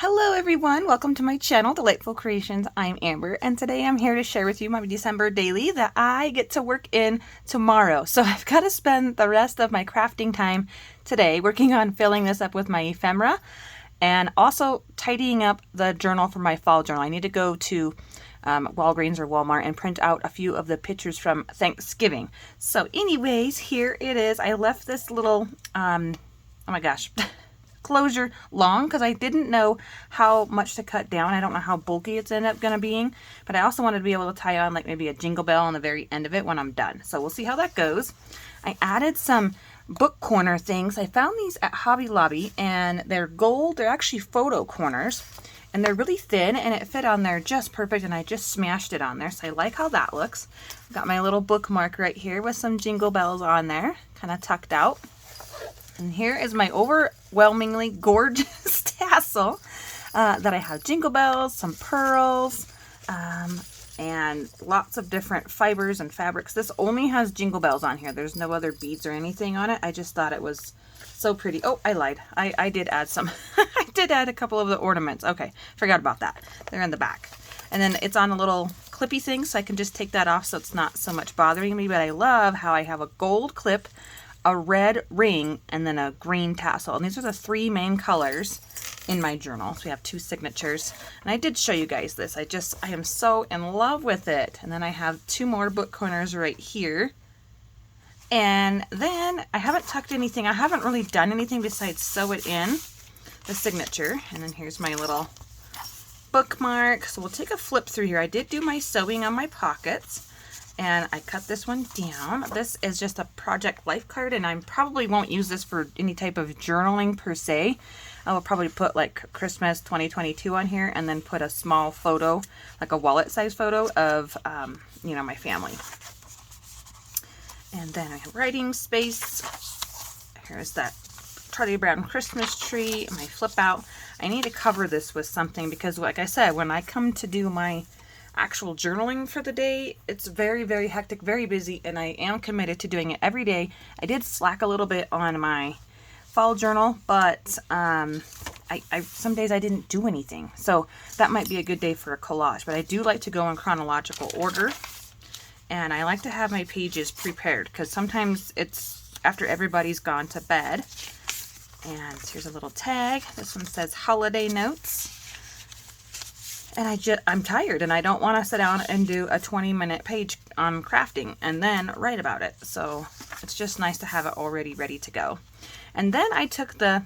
Hello everyone, welcome to my channel, Delightful Creations. I'm Amber, and today I'm here to share with you my December daily that I get to work in tomorrow. So I've got to spend the rest of my crafting time today working on filling this up with my ephemera and also tidying up the journal for my fall journal. I need to go to Walgreens or Walmart and print out a few of the pictures from Thanksgiving. So anyways, here it is. I left this little, oh my gosh, closure long because I didn't know how much to cut down. I don't know how bulky it's ended up going to being, but I also wanted to be able to tie on like maybe a jingle bell on the very end of it when I'm done. So we'll see how that goes. I added some book corner things. I found these at Hobby Lobby and they're gold. They're actually photo corners and they're really thin and it fit on there just perfect, and I just smashed it on there. So I like how that looks. Got my little bookmark right here with some jingle bells on there, kind of tucked out. And here is my overwhelmingly gorgeous tassel that I have jingle bells, some pearls, and lots of different fibers and fabrics. This only has jingle bells on here. There's no other beads or anything on it. I just thought it was so pretty. Oh, I lied. I did add some. I did add a couple of the ornaments. Okay, forgot about that. They're in the back. And then it's on a little clippy thing, so I can just take that off so it's not so much bothering me. But I love how I have a gold clip, a red ring, and then a green tassel. And these are the three main colors in my journal. So we have two signatures. And I did show you guys this. I am so in love with it. And then I have two more book corners right here. And then I haven't tucked anything. I haven't really done anything besides sew it in, the signature. And then here's my little bookmark. So we'll take a flip through here. I did do my sewing on my pockets. And I cut this one down. This is just a project life card, and I probably won't use this for any type of journaling per se. I will probably put like Christmas 2022 on here and then put a small photo, like a wallet size photo of, my family. And then I have writing space. Here's that Charlie Brown Christmas tree, my flip out. I need to cover this with something because, like I said, when I come to do my actual journaling for the day, it's very, very hectic, very busy, and I am committed to doing it every day. I did slack a little bit on my fall journal, but some days I didn't do anything, so that might be a good day for a collage. But I do like to go in chronological order, and I like to have my pages prepared because sometimes it's after everybody's gone to bed. And here's a little tag. This one says holiday notes. And I'm tired and I don't want to sit down and do a 20-minute page on crafting and then write about it. So it's just nice to have it already ready to go. And then I took the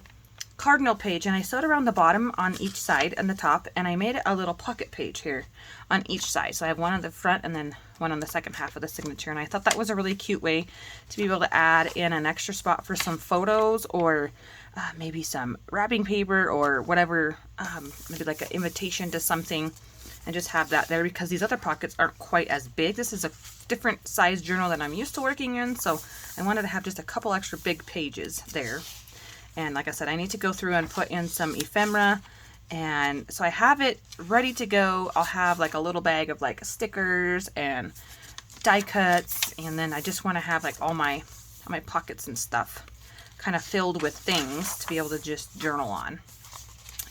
cardinal page and I sewed around the bottom on each side and the top, and I made a little pocket page here on each side. So I have one on the front and then one on the second half of the signature. And I thought that was a really cute way to be able to add in an extra spot for some photos or maybe some wrapping paper or whatever, maybe like an invitation to something, and just have that there because these other pockets aren't quite as big. This is a different size journal than I'm used to working in, so I wanted to have just a couple extra big pages there. And like I said, I need to go through and put in some ephemera, and so I have it ready to go. I'll have like a little bag of like stickers and die cuts, and then I just want to have like all my pockets and stuff kind of filled with things to be able to just journal on.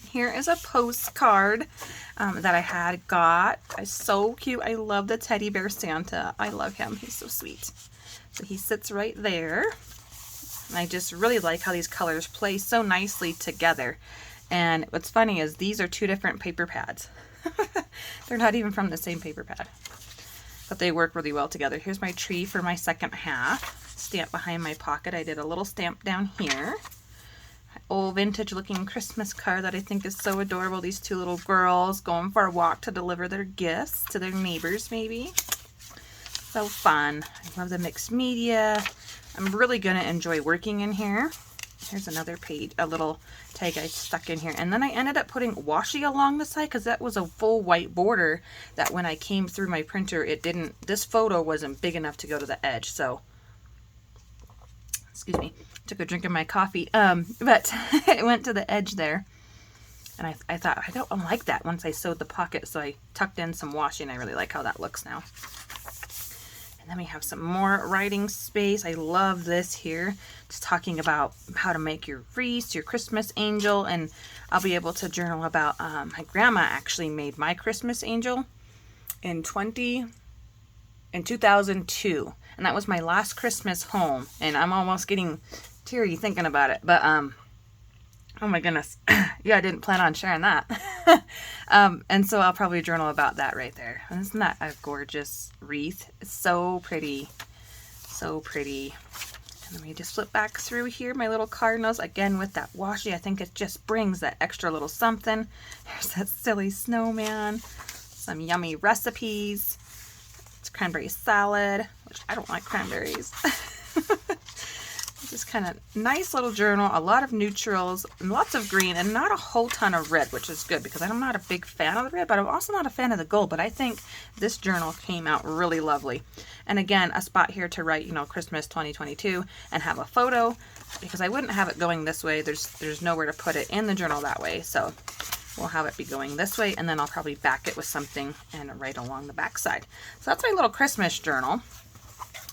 Here is a postcard that I had got. It's so cute. I love the teddy bear Santa. I love him. He's so sweet. So he sits right there. And I just really like how these colors play so nicely together. And what's funny is these are two different paper pads. They're not even from the same paper pad, but they work really well together. Here's my tree for my second half. Stamp behind my pocket. I did a little stamp down here. Old vintage looking Christmas card that I think is so adorable. These two little girls going for a walk to deliver their gifts to their neighbors maybe. So fun. I love the mixed media. I'm really going to enjoy working in here. Here's another page, a little tag I stuck in here. And then I ended up putting washi along the side because that was a full white border that when I came through my printer, this photo wasn't big enough to go to the edge. So, excuse me, took a drink of my coffee, but it went to the edge there. And I thought, I don't like that once I sewed the pocket, so I tucked in some washi, and I really like how that looks now. And then we have some more writing space. I love this here. It's talking about how to make your wreath, your Christmas angel. And I'll be able to journal about, my grandma actually made my Christmas angel in 2002. And that was my last Christmas home. And I'm almost getting teary thinking about it. But, oh my goodness. Yeah, I didn't plan on sharing that. And so I'll probably journal about that right there. Isn't that a gorgeous wreath? It's so pretty. So pretty. And let me just flip back through here. My little cardinals, again with that washi. I think it just brings that extra little something. There's that silly snowman. Some yummy recipes. It's cranberry salad, which I don't like cranberries. Just kind of nice little journal, a lot of neutrals, and lots of green, and not a whole ton of red, which is good because I'm not a big fan of the red, but I'm also not a fan of the gold. But I think this journal came out really lovely. And again, a spot here to write, Christmas 2022 and have a photo, because I wouldn't have it going this way. There's nowhere to put it in the journal that way. So we'll have it be going this way, and then I'll probably back it with something and write along the back side. So that's my little Christmas journal.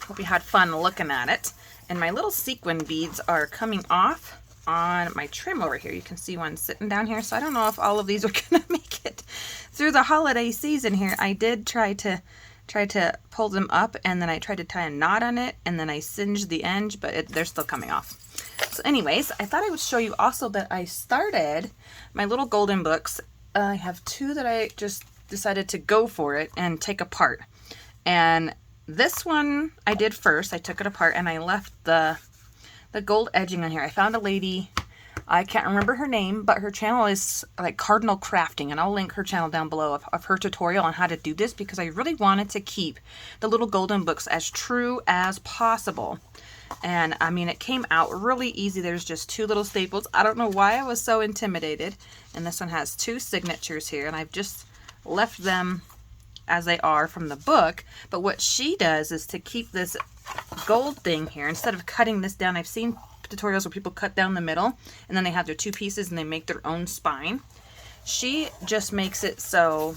Hope you had fun looking at it. And my little sequin beads are coming off on my trim over here. You can see one sitting down here. So I don't know if all of these are going to make it through the holiday season here. I did try to pull them up, and then I tried to tie a knot on it, and then I singed the end, but they're still coming off. So anyways, I thought I would show you also that I started my little golden books. I have two that I just decided to go for it and take apart. And this one I did first. I took it apart and I left the gold edging on here. I found a lady, I can't remember her name, but her channel is like Cardinal Crafting, and I'll link her channel down below of her tutorial on how to do this, because I really wanted to keep the little golden books as true as possible. And I mean, it came out really easy. There's just two little staples. I don't know why I was so intimidated. And this one has two signatures here, and I've just left them as they are from the book. But what she does is to keep this gold thing here, instead of cutting this down, I've seen tutorials where people cut down the middle and then they have their two pieces and they make their own spine. She just makes it so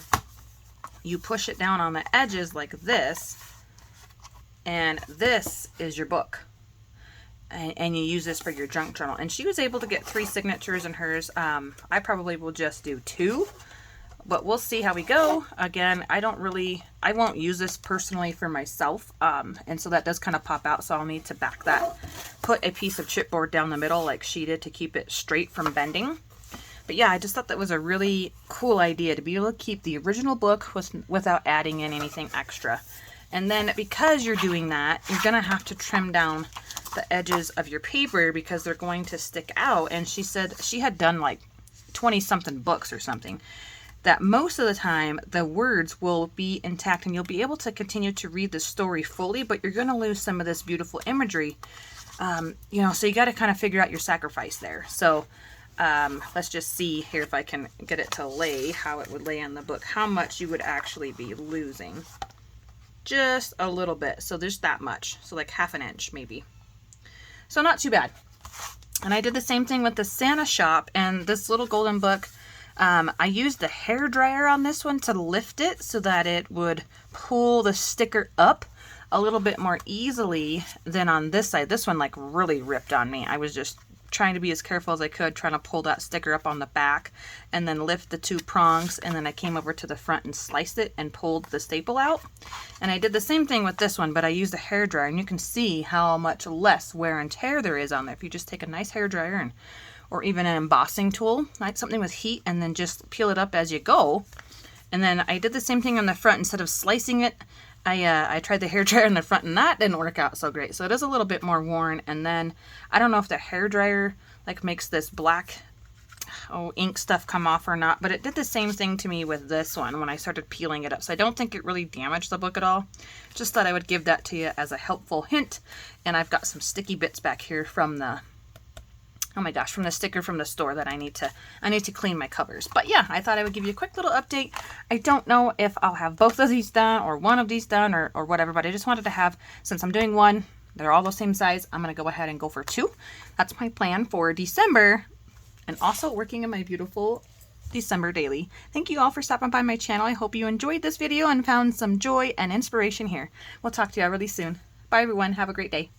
you push it down on the edges like this, and this is your book. And you use this for your junk journal. And she was able to get 3 signatures in hers. I probably will just do 2. But we'll see how we go. Again, I won't use this personally for myself. And so that does kind of pop out. So I'll need to back that. Put a piece of chipboard down the middle like she did to keep it straight from bending. But yeah, I just thought that was a really cool idea to be able to keep the original book without adding in anything extra. And then because you're doing that, you're going to have to trim down the edges of your paper because they're going to stick out. And she said she had done like 20 something books or something, that most of the time the words will be intact and you'll be able to continue to read the story fully, but you're going to lose some of this beautiful imagery. So you got to kind of figure out your sacrifice there. So let's just see here if I can get it to lay, how it would lay on the book, how much you would actually be losing. Just a little bit. So there's that much. So like ½ inch maybe. So not too bad. And I did the same thing with the Santa Shop and this little golden book. I used the hair dryer on this one to lift it so that it would pull the sticker up a little bit more easily than on this side. This one like really ripped on me. I was just trying to be as careful as I could, trying to pull that sticker up on the back and then lift the 2 prongs, and then I came over to the front and sliced it and pulled the staple out. And I did the same thing with this one, but I used a hair dryer, and you can see how much less wear and tear there is on there if you just take a nice hair dryer or even an embossing tool, like something with heat, and then just peel it up as you go. And then I did the same thing on the front. Instead of slicing it, I tried the hair dryer in the front, and that didn't work out so great. So it is a little bit more worn. And then I don't know if the hair dryer like makes this black ink stuff come off or not, but it did the same thing to me with this one when I started peeling it up. So I don't think it really damaged the book at all. Just thought I would give that to you as a helpful hint. And I've got some sticky bits back here from the from the sticker from the store that I need to clean my covers. But yeah, I thought I would give you a quick little update. I don't know if I'll have both of these done or one of these done or whatever, but I just wanted to have, since I'm doing one, they're all the same size, I'm going to go ahead and go for 2. That's my plan for December. And also working in my beautiful December daily. Thank you all for stopping by my channel. I hope you enjoyed this video and found some joy and inspiration here. We'll talk to you all really soon. Bye everyone. Have a great day.